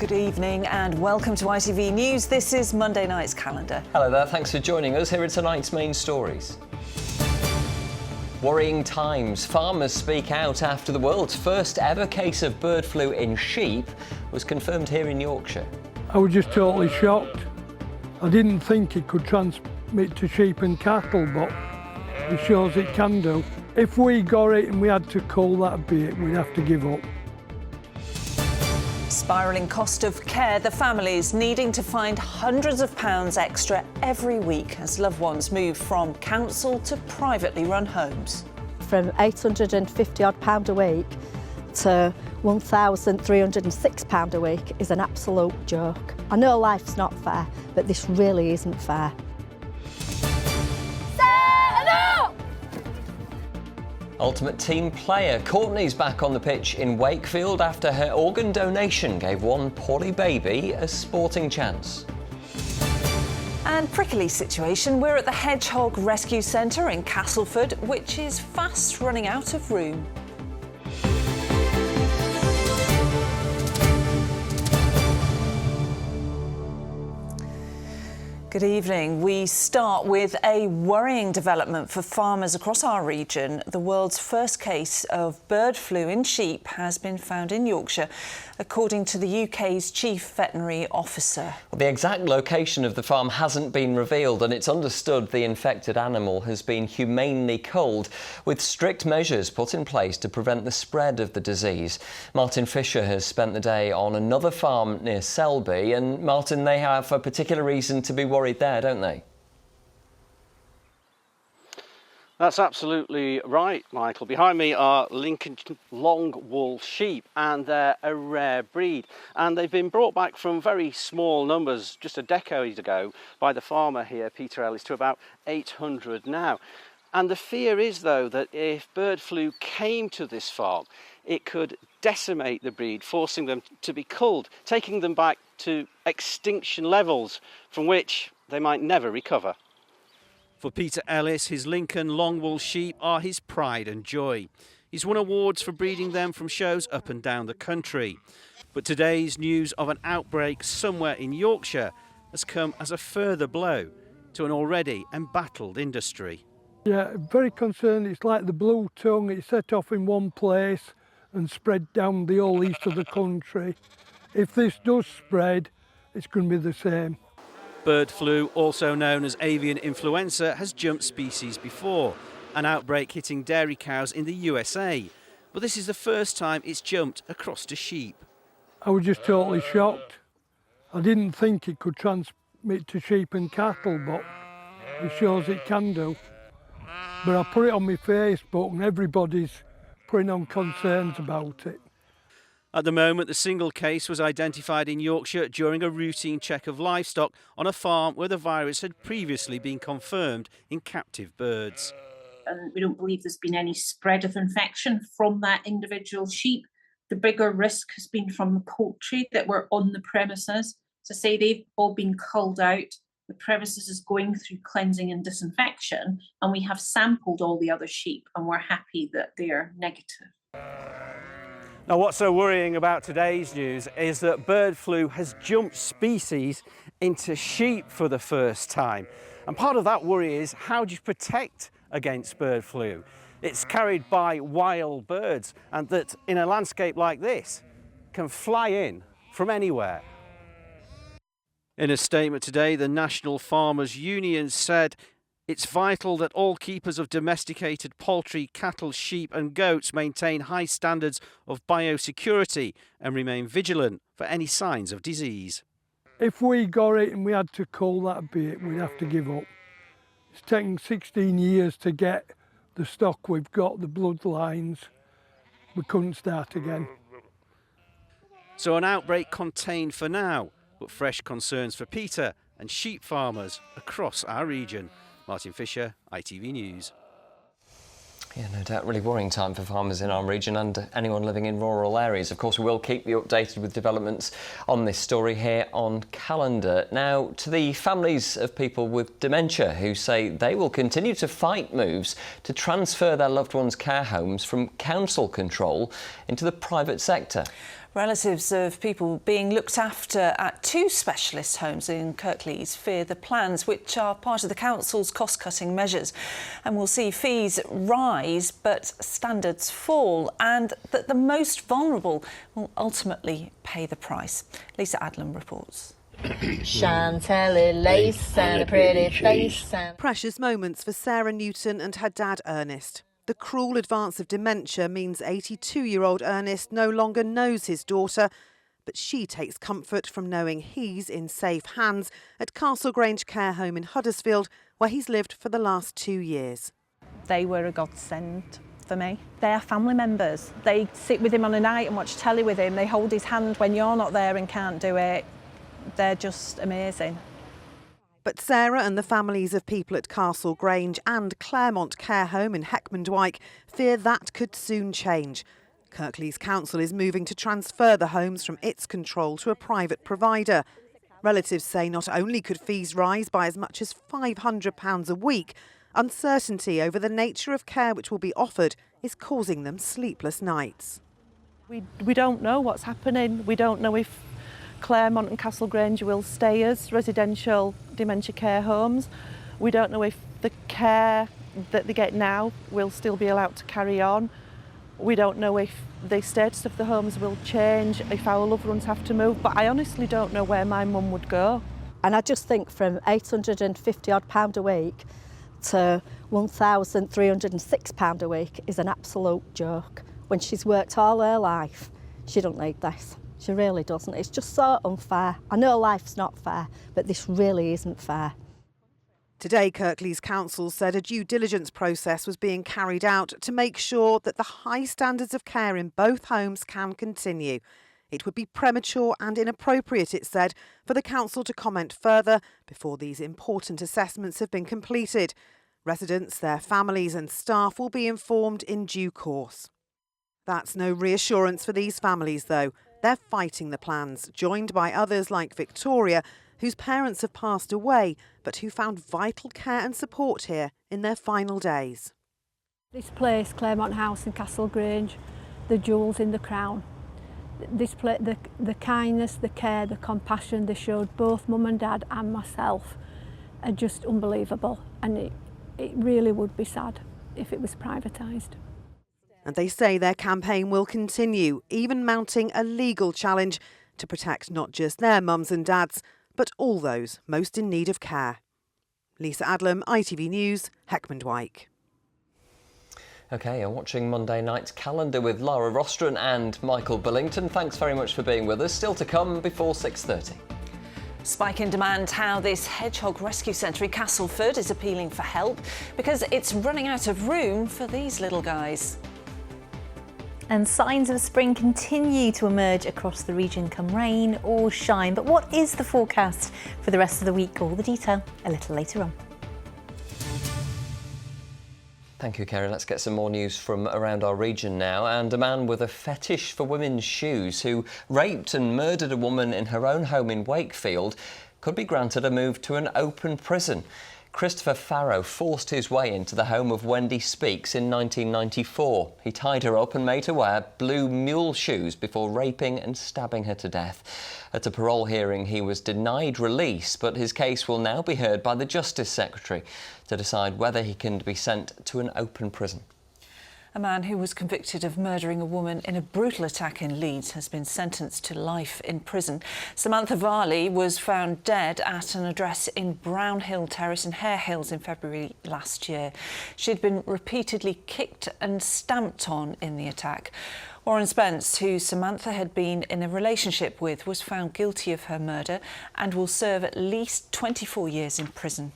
Good evening and welcome to ITV News. This is Monday night's calendar. Hello there, thanks for joining us. Here are tonight's main stories. Worrying times. Farmers speak out after the world's first ever case of bird flu in sheep was confirmed here in Yorkshire. I was just totally shocked. I didn't think it could transmit to sheep and cattle, but it shows it can do. If we got it and we had to cull that bit, we'd have to give up. Spiralling cost of care, the families needing to find hundreds of pounds extra every week as loved ones move from council to privately run homes. From £850 odd a week to £1,306 a week is an absolute joke. I know life's not fair, but this really isn't fair. Ultimate team player Courtney's back on the pitch in Wakefield after her organ donation gave one poorly baby a sporting chance. And prickly situation, we're at the Hedgehog Rescue Centre in Castleford, which is fast running out of room. Good evening. We start with a worrying development for farmers across our region. The world's first case of bird flu in sheep has been found in Yorkshire, according to the UK's chief veterinary officer. Well, the exact location of the farm hasn't been revealed, and it's understood the infected animal has been humanely culled, with strict measures put in place to prevent the spread of the disease. Martin Fisher has spent the day on another farm near Selby, and Martin, they have a particular reason to be worried there, don't they? That's absolutely right, Michael. Behind me are Lincoln long wool sheep, and they're a rare breed, and they've been brought back from very small numbers just a decade ago by the farmer here, Peter Ellis, to about 800 now. And the fear is, though, that if bird flu came to this farm, it could decimate the breed, forcing them to be culled, taking them back to extinction levels from which they might never recover. For Peter Ellis, his Lincoln Longwool sheep are his pride and joy. He's won awards for breeding them from shows up and down the country. But today's news of an outbreak somewhere in Yorkshire has come as a further blow to an already embattled industry. Yeah, very concerned. It's like the blue tongue. It set off in one place and spread down the whole east of the country. If this does spread, it's going to be the same. Bird flu, also known as avian influenza, has jumped species before, an outbreak hitting dairy cows in the USA. But this is the first time it's jumped across to sheep. I was just totally shocked. I didn't think it could transmit to sheep and cattle, but it shows it can do. But I put it on my Facebook and everybody's putting on concerns about it. At the moment, the single case was identified in Yorkshire during a routine check of livestock on a farm where the virus had previously been confirmed in captive birds. And we don't believe there's been any spread of infection from that individual sheep. The bigger risk has been from the poultry that were on the premises. So say they've all been culled out, the premises is going through cleansing and disinfection, and we have sampled all the other sheep and we're happy that they're negative. Now, what's so worrying about today's news is that bird flu has jumped species into sheep for the first time. And part of that worry is, how do you protect against bird flu? It's carried by wild birds, and that in a landscape like this can fly in from anywhere. In a statement today, the National Farmers Union said it's vital that all keepers of domesticated poultry, cattle, sheep and goats maintain high standards of biosecurity and remain vigilant for any signs of disease. If we got it and we had to cull that bit, we'd have to give up. It's taken 16 years to get the stock we've got, the bloodlines. We couldn't start again. So an outbreak contained for now, but fresh concerns for Peter and sheep farmers across our region. Martin Fisher, ITV News. Yeah, no doubt, really worrying time for farmers in our region and anyone living in rural areas. Of course, we will keep you updated with developments on this story here on Calendar. Now, to the families of people with dementia who say they will continue to fight moves to transfer their loved ones' care homes from council control into the private sector. Relatives of people being looked after at 2 specialist homes in Kirklees fear the plans, which are part of the council's cost-cutting measures, and will see fees rise but standards fall, and that the most vulnerable will ultimately pay the price. Lisa Adlam reports. Chantilly lace and a pretty face. Precious moments for Sarah Newton and her dad Ernest. The cruel advance of dementia means 82-year-old Ernest no longer knows his daughter, but she takes comfort from knowing he's in safe hands at Castle Grange Care Home in Huddersfield, where he's lived for the last 2 years. They were a godsend for me. They are family members. They sit with him on a night and watch telly with him. They hold his hand when you're not there and can't do it. They're just amazing. But Sarah and the families of people at Castle Grange and Claremont Care Home in Heckmondwike fear that could soon change. Kirklees Council is moving to transfer the homes from its control to a private provider. Relatives say not only could fees rise by as much as £500 a week, uncertainty over the nature of care which will be offered is causing them sleepless nights. We don't know what's happening. We don't know if Claremont and Castle Grange will stay as residential dementia care homes. We don't know if the care that they get now will still be allowed to carry on. We don't know if the status of the homes will change, if our loved ones have to move, but I honestly don't know where my mum would go. And I just think from £850 odd a week to £1,306 a week is an absolute joke. When she's worked all her life, she don't need this. She really doesn't. It's just so unfair. I know life's not fair, but this really isn't fair. Today, Kirklees Council said a due diligence process was being carried out to make sure that the high standards of care in both homes can continue. It would be premature and inappropriate, it said, for the council to comment further before these important assessments have been completed. Residents, their families and staff will be informed in due course. That's no reassurance for these families, though. They're fighting the plans, joined by others like Victoria, whose parents have passed away, but who found vital care and support here in their final days. This place, Claremont House in Castle Grange, the jewels in the crown. This place, the kindness, the care, the compassion they showed both mum and dad and myself are just unbelievable, and it really would be sad if it was privatised. And they say their campaign will continue, even mounting a legal challenge to protect not just their mums and dads, but all those most in need of care. Lisa Adlam, ITV News, Heckmondwike. OK, you're watching Monday Night's Calendar with Lara Rostron and Michael Billington. Thanks very much for being with us. Still to come before 6:30. Spike in demand, how this hedgehog rescue centre in Castleford is appealing for help because it's running out of room for these little guys. And signs of spring continue to emerge across the region, come rain or shine. But what is the forecast for the rest of the week? All the detail a little later on. Thank you, Kerry. Let's get some more news from around our region now. And a man with a fetish for women's shoes who raped and murdered a woman in her own home in Wakefield could be granted a move to an open prison. Christopher Farrow forced his way into the home of Wendy Speaks in 1994. He tied her up and made her wear blue mule shoes before raping and stabbing her to death. At a parole hearing, he was denied release, but his case will now be heard by the Justice Secretary to decide whether he can be sent to an open prison. A man who was convicted of murdering a woman in a brutal attack in Leeds has been sentenced to life in prison. Samantha Varley was found dead at an address in Brownhill Terrace in Hare Hills in February last year. She'd been repeatedly kicked and stamped on in the attack. Warren Spence, who Samantha had been in a relationship with, was found guilty of her murder and will serve at least 24 years in prison.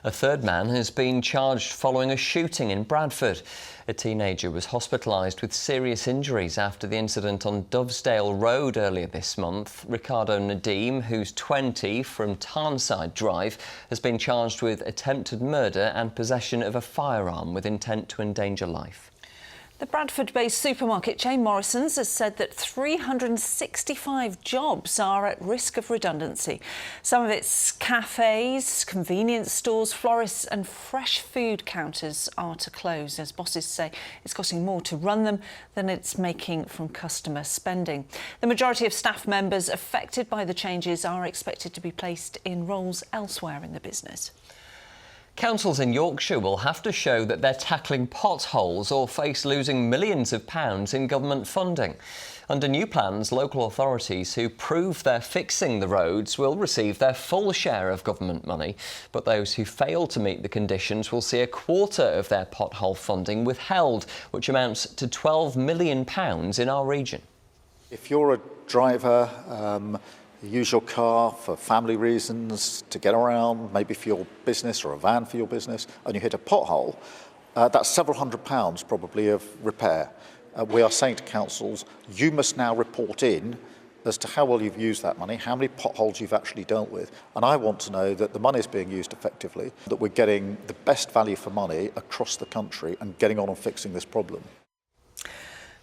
A third man has been charged following a shooting in Bradford. A teenager was hospitalised with serious injuries after the incident on Dovedale Road earlier this month. Ricardo Nadim, who's 20, from Tarnside Drive, has been charged with attempted murder and possession of a firearm with intent to endanger life. The Bradford-based supermarket chain Morrisons has said that 365 jobs are at risk of redundancy. Some of its cafes, convenience stores, florists and fresh food counters are to close, as bosses say it's costing more to run them than it's making from customer spending. The majority of staff members affected by the changes are expected to be placed in roles elsewhere in the business. Councils in Yorkshire will have to show that they're tackling potholes or face losing millions of pounds in government funding. Under new plans, local authorities who prove they're fixing the roads will receive their full share of government money, but those who fail to meet the conditions will see a quarter of their pothole funding withheld, which amounts to £12 million in our region. If you're a driver, you use your car for family reasons, to get around, maybe for your business or a van for your business, and you hit a pothole, that's several £100 probably of repair. We are saying to councils, you must now report in as to how well you've used that money, how many potholes you've actually dealt with. And I want to know that the money is being used effectively, that we're getting the best value for money across the country and getting on and fixing this problem.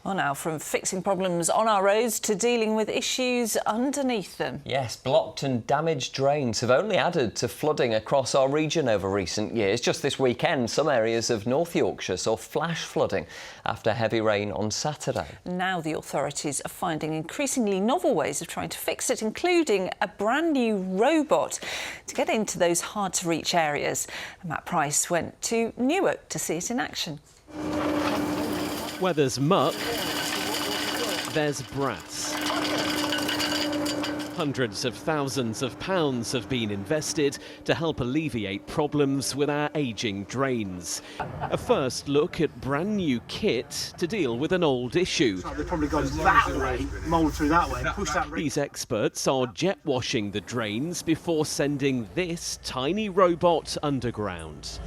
Well, now, from fixing problems on our roads to dealing with issues underneath them. Yes, blocked and damaged drains have only added to flooding across our region over recent years. Just this weekend, some areas of North Yorkshire saw flash flooding after heavy rain on Saturday. Now the authorities are finding increasingly novel ways of trying to fix it, including a brand new robot to get into those hard-to-reach areas. Matt Price went to Newark to see it in action. Where there's muck, there's brass. Hundreds of thousands of pounds have been invested to help alleviate problems with our ageing drains. A first look at brand new kit to deal with an old issue. So they've probably gone that way, mould through that way, push that. These experts are jet washing the drains before sending this tiny robot underground.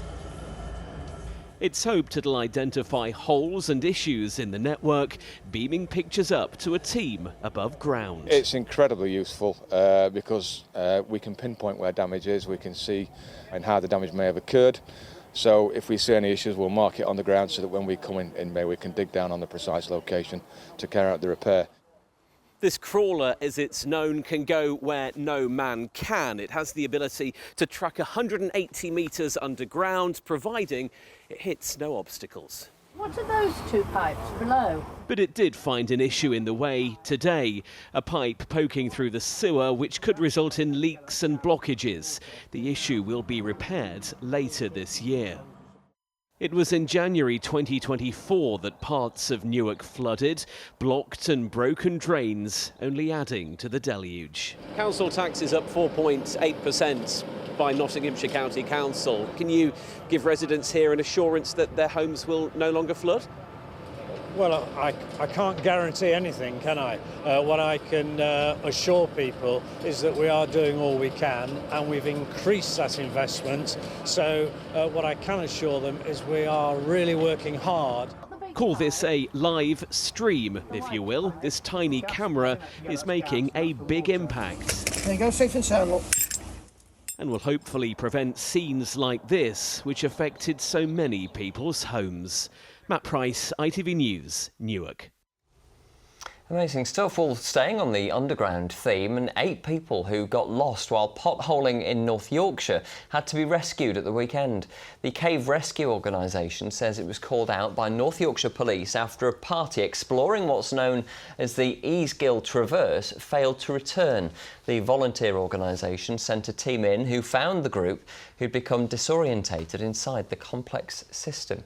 It's hoped it'll identify holes and issues in the network, beaming pictures up to a team above ground. It's incredibly useful because we can pinpoint where damage is, we can see and how the damage may have occurred. So if we see any issues, we'll mark it on the ground so that when we come in May, we can dig down on the precise location to carry out the repair. This crawler, as it's known, can go where no man can. It has the ability to track 180 metres underground, providing it hits no obstacles. What are those two pipes below? But it did find an issue in the way today, a pipe poking through the sewer which could result in leaks and blockages. The issue will be repaired later this year. It was in January 2024 that parts of Newark flooded, blocked and broken drains only adding to the deluge. Council tax is up 4.8% by Nottinghamshire County Council. Can you give residents here an assurance that their homes will no longer flood? Well, I can't guarantee anything, can I? What I can assure people is that we are doing all we can and we've increased that investment. So what I can assure them is we are really working hard. Call this a live stream, if you will. This tiny camera is making a big impact. There you go, safe and sound. And will hopefully prevent scenes like this, which affected so many people's homes. Matt Price, ITV News, Newark. Amazing stuff. Well, staying on the underground theme, and 8 people who got lost while potholing in North Yorkshire had to be rescued at the weekend. The Cave Rescue Organisation says it was called out by North Yorkshire Police after a party exploring what's known as the Easgill Traverse failed to return. The volunteer organisation sent a team in who found the group who'd become disorientated inside the complex system.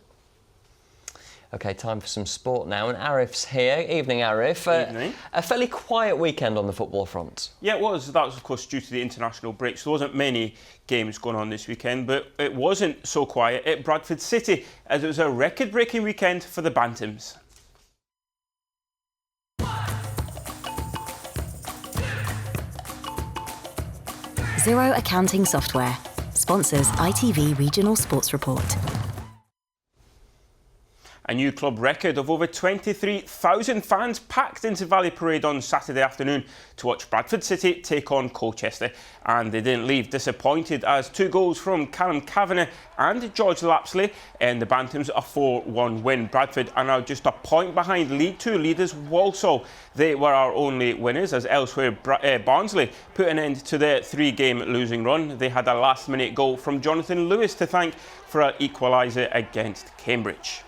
OK, time for some sport now, and Arif's here. Evening, Arif. Evening. A fairly quiet weekend on the football front. Yeah, it was. That was, of course, due to the international break, so there wasn't many games going on this weekend, but it wasn't so quiet at Bradford City, as it was a record-breaking weekend for the Bantams. Xero Accounting Software sponsors ITV Regional Sports Report. A new club record of over 23,000 fans packed into Valley Parade on Saturday afternoon to watch Bradford City take on Colchester. And they didn't leave disappointed, as 2 goals from Callum Kavanagh and George Lapsley and the Bantams a 4-1 win. Bradford are now just a point behind League Two leaders Walsall. They were our only winners, as elsewhere Barnsley put an end to their 3-game losing run. They had a last-minute goal from Jonathan Lewis to thank for an equaliser against Cambridge.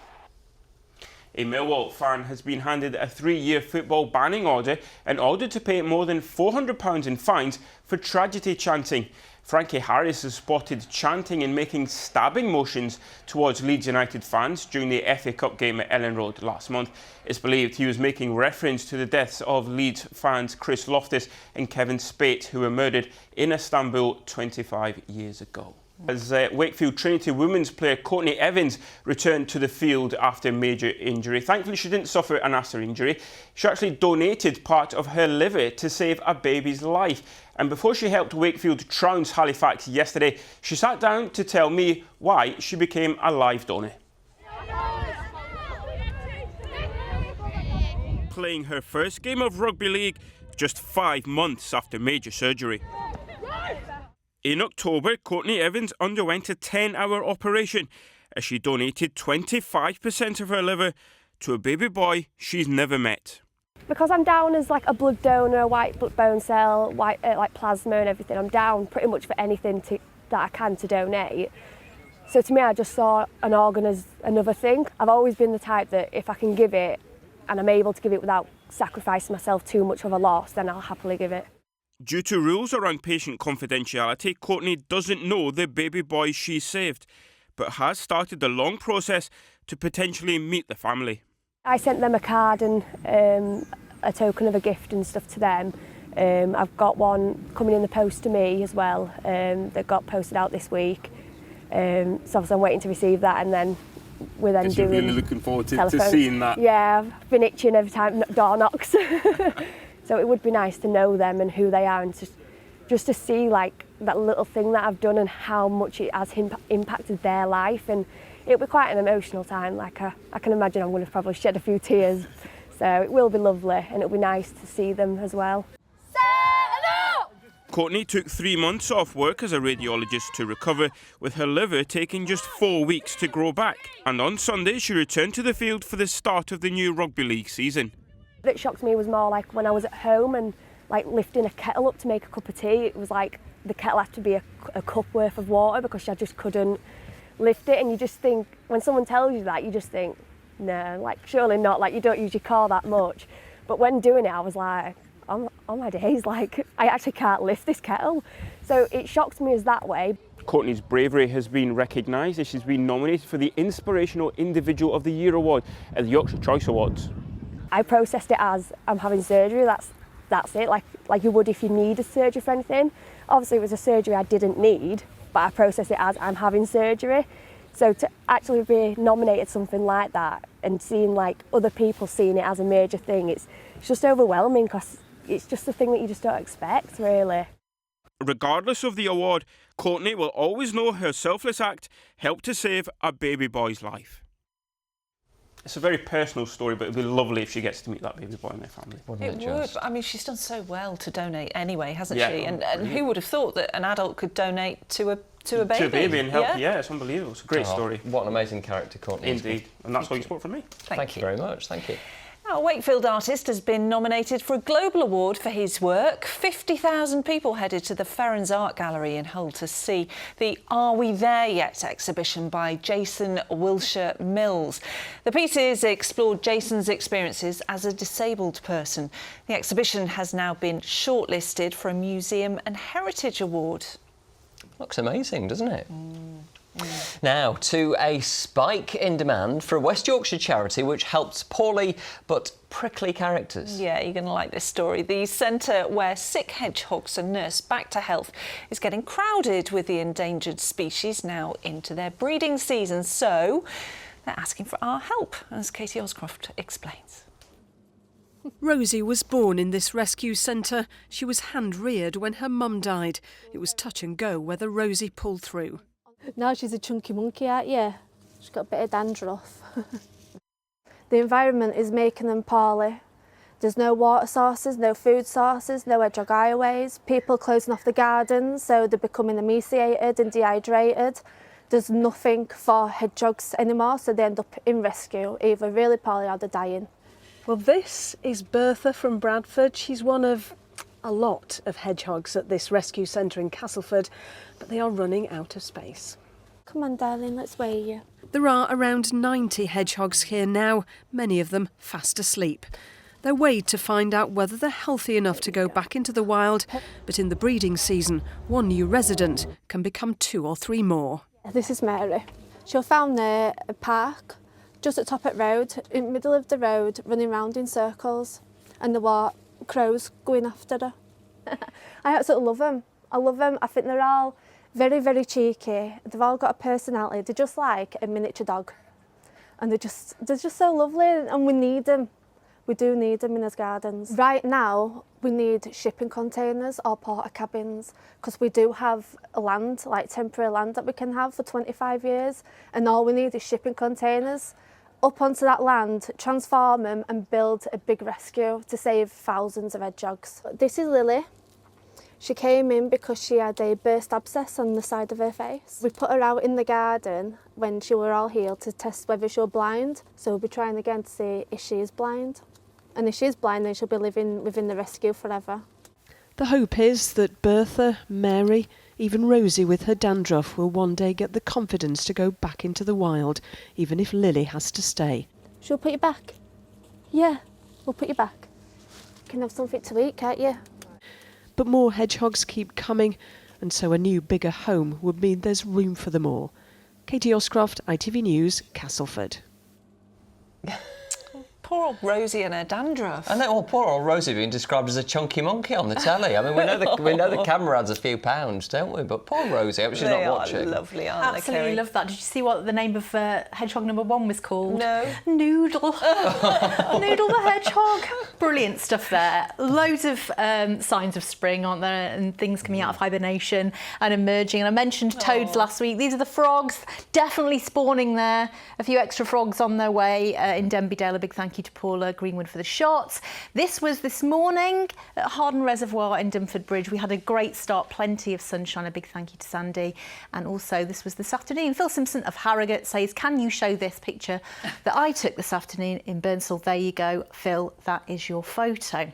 A Millwall fan has been handed a 3-year football banning order and ordered to pay more than £400 in fines for tragedy chanting. Frankie Harris is spotted chanting and making stabbing motions towards Leeds United fans during the FA Cup game at Ellen Road last month. It's believed he was making reference to the deaths of Leeds fans Chris Loftus and Kevin Spate, who were murdered in Istanbul 25 years ago. As Wakefield Trinity women's player Courtney Evans returned to the field after major injury. Thankfully, she didn't suffer an ASA injury. She actually donated part of her liver to save a baby's life. And before she helped Wakefield trounce Halifax yesterday, she sat down to tell me why she became a live donor. Playing her first game of rugby league just 5 months after major surgery. In October, Courtney Evans underwent a 10-hour operation as she donated 25% of her liver to a baby boy she's never met. Because I'm down as like a blood donor, white blood bone cell, white like plasma and everything, I'm down pretty much for anything that I can to donate. So to me, I just saw an organ as another thing. I've always been the type that if I can give it and I'm able to give it without sacrificing myself too much of a loss, then I'll happily give it. Due to rules around patient confidentiality, Courtney doesn't know the baby boy she saved, but has started the long process to potentially meet the family. I sent them a card and a token of a gift and stuff to them. I've got one coming in the post to me as well that got posted out this week. So obviously I'm waiting to receive that, and then we're then doing... You're really looking forward to seeing that? Yeah, I've been itching every time door knocks. So it would be nice to know them and who they are, and just to see like that little thing that I've done and how much it has impacted their life. And it'll be quite an emotional time. Like I can imagine I'm going to probably shed a few tears. So it will be lovely, and it'll be nice to see them as well. Courtney took 3 months off work as a radiologist to recover, with her liver taking just 4 weeks to grow back. And on Sunday, she returned to the field for the start of the new rugby league season. What shocked me was more like when I was at home and like lifting a kettle up to make a cup of tea. It was like the kettle had to be a cup worth of water because I just couldn't lift it. And you just think, when someone tells you that, you just think, no, like surely not, like you don't usually call that much. But when doing it, I was like, on my days, like I actually can't lift this kettle. So it shocked me as that way. Courtney's bravery has been recognised as she's been nominated for the Inspirational Individual of the Year award at the Yorkshire Choice Awards. I processed it as I'm having surgery, that's it, like you would if you needed surgery for anything. Obviously it was a surgery I didn't need, but I processed it as I'm having surgery. So to actually be nominated something like that and seeing like other people seeing it as a major thing, it's just overwhelming because it's just a thing that you just don't expect, really. Regardless of the award, Courtney will always know her selfless act helped to save a baby boy's life. It's a very personal story, but it'd be lovely if she gets to meet that baby boy and their family. It would. I mean, she's done so well to donate anyway, hasn't she? And brilliant. Who would have thought that an adult could donate to a baby? To a baby and help, yeah, it's unbelievable. It's a great story. What an amazing character, Courtney. Indeed. And that's all you sport from me. Thank you very much. Thank you. A Wakefield artist has been nominated for a global award for his work. 50,000 people headed to the Ferrens Art Gallery in Hull to see the Are We There Yet exhibition by Jason Wilshire Mills. The pieces explored Jason's experiences as a disabled person. The exhibition has now been shortlisted for a Museum and Heritage Award. Looks amazing, doesn't it? Now, to a spike in demand for a West Yorkshire charity which helps poorly but prickly characters. Yeah, you're going to like this story. The centre where sick hedgehogs are nursed back to health is getting crowded with the endangered species now into their breeding season. So they're asking for our help, as Katie Oscroft explains. Rosie was born in this rescue centre. She was hand-reared when her mum died. It was touch and go whether Rosie pulled through. Now she's a chunky monkey, aren't you? She's got a bit of dandruff. The environment is making them poorly. There's no water sources, no food sources, no hedgehog highways. People closing off the gardens, so they're becoming emaciated and dehydrated. There's nothing for hedgehogs anymore, so they end up in rescue, either really poorly or they're dying. Well, this is Bertha from Bradford. She's one of a lot of hedgehogs at this rescue centre in Castleford, but they are running out of space. Come on, darling, let's weigh you. There are around 90 hedgehogs here now, many of them fast asleep. They're weighed to find out whether they're healthy enough to go back into the wild, but in the breeding season, one new resident can become 2 or 3 more. This is Mary. She was found near a park, just at top of the road, in the middle of the road, running round in circles, and there were crows going after her. I absolutely love them. I love them. I think they're all very, very cheeky. They've all got a personality. They're just like a miniature dog. And they're just so lovely, and we need them. We do need them in those gardens. Right now, we need shipping containers or porta cabins, because we do have land, like temporary land that we can have for 25 years, and all we need is shipping containers up onto that land, transform them and build a big rescue to save thousands of hedgehogs. This is Lily. She came in because she had a burst abscess on the side of her face. We put her out in the garden when she were all healed to test whether she was blind. So we'll be trying again to see if she is blind. And if she is blind, then she'll be living within the rescue forever. The hope is that Bertha, Mary, even Rosie with her dandruff will one day get the confidence to go back into the wild, even if Lily has to stay. Shall we put you back? Yeah, we'll put you back. You can have something to eat, can't you? But more hedgehogs keep coming, and so a new, bigger home would mean there's room for them all. Katie Oscroft, ITV News, Castleford. Poor old Rosie and her dandruff. I know, well, poor old Rosie being described as a chunky monkey on the telly. I mean, we know the camera adds a few pounds, don't we? But poor Rosie, I hope she's not watching. They are lovely, aren't they, Absolutely Kerry? love that. Did you see what the name of hedgehog number 1 was called? No. Noodle. Noodle the hedgehog. Brilliant stuff there. Loads of signs of spring, aren't there? And things coming out of hibernation and emerging. And I mentioned toads last week. These are the frogs, definitely spawning there. A few extra frogs on their way in Denby Dale. A big thank you to Paula Greenwood for the shots. This was this morning at Harden Reservoir in Dumford Bridge. We had a great start, plenty of sunshine. A big thank you to Sandy. And also this was this afternoon. Phil Simpson of Harrogate says, can you show this picture that I took this afternoon in Burnsall? There you go, Phil, that is your photo.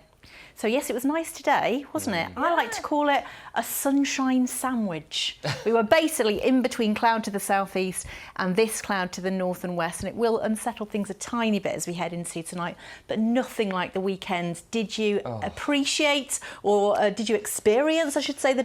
So yes, it was nice today, wasn't it? I like to call it a sunshine sandwich. We were basically in between cloud to the southeast and this cloud to the north and west, and it will unsettle things a tiny bit as we head into tonight, but nothing like the weekend. Did you appreciate, or did you experience, I should say, the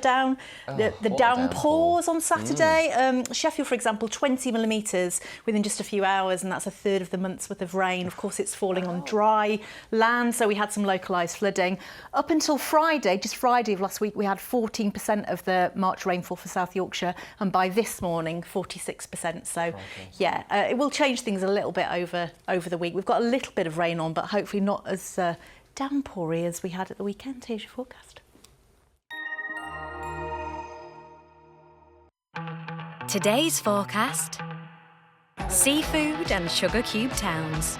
downpours on Saturday? Sheffield, for example, 20 millimetres within just a few hours, and that's a third of the month's worth of rain. Of course, it's falling on dry land, so we had some localised flooding. Up until Friday, just Friday of last week, we had 14% of the March rainfall for South Yorkshire, and by this morning, 46%. So, yeah, it will change things a little bit over the week. We've got a little bit of rain on, but hopefully not as downpoury as we had at the weekend. Here's your forecast. Today's forecast: seafood and sugar cube towns.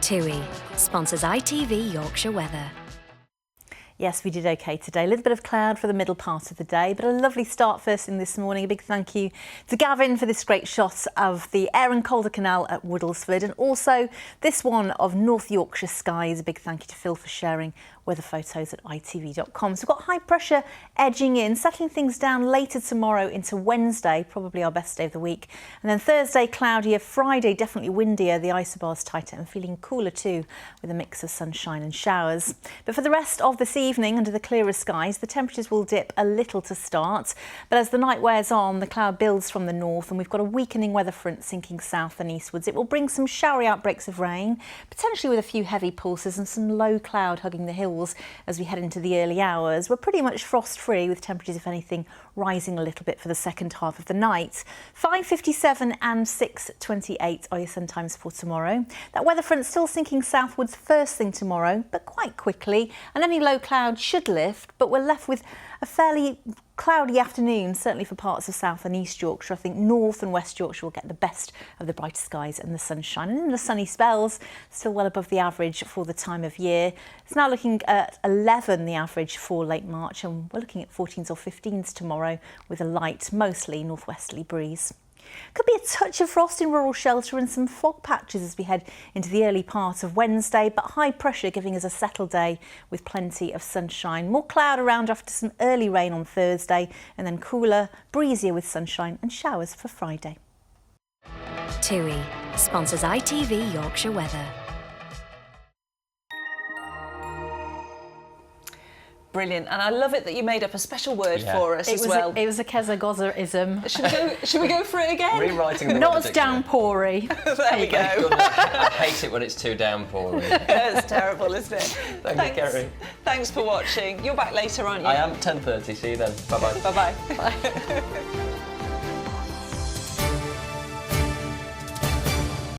TUI sponsors ITV Yorkshire Weather. Yes, we did okay today. A little bit of cloud for the middle part of the day, but a lovely start first thing this morning. A big thank you to Gavin for this great shot of the Aaron Calder Canal at Woodlesford, and also this one of North Yorkshire skies. A big thank you to Phil for sharing weather photos at itv.com. So we've got high pressure edging in, settling things down later tomorrow into Wednesday, probably our best day of the week. And then Thursday, cloudier. Friday, definitely windier. The isobars tighter and feeling cooler too, with a mix of sunshine and showers. But for the rest of this evening, under the clearer skies, the temperatures will dip a little to start. But as the night wears on, the cloud builds from the north, and we've got a weakening weather front sinking south and eastwards. It will bring some showery outbreaks of rain, potentially with a few heavy pulses and some low cloud hugging the hills as we head into the early hours. We're pretty much frost-free, with temperatures, if anything, rising a little bit for the second half of the night. 5:57 and 6:28 are your sun times for tomorrow. That weather front still sinking southwards first thing tomorrow, but quite quickly, and any low cloud should lift, but we're left with A fairly cloudy afternoon, certainly for parts of South and East Yorkshire. I think North and West Yorkshire will get the best of the brighter skies and the sunshine. And the sunny spells, still well above the average for the time of year. It's now looking at 11, the average for late March, and we're looking at 14s or 15s tomorrow with a light, mostly northwesterly breeze. Could be a touch of frost in rural shelter and some fog patches as we head into the early part of Wednesday, but high pressure giving us a settled day with plenty of sunshine. More cloud around after some early rain on Thursday, and then cooler, breezier with sunshine and showers for Friday. TUI sponsors ITV Yorkshire Weather. Brilliant, and I love it that you made up a special word for us as well. It was a Keza-Goza-ism. Should we go for it again? Rewriting the Not as downpoury. There we go. I hate it when it's too downpouring. It's terrible, isn't it? Thank you, Kerry. Thanks for watching. You're back later, aren't you? I am, 10:30. See you then. Bye-bye. Bye-bye. Bye.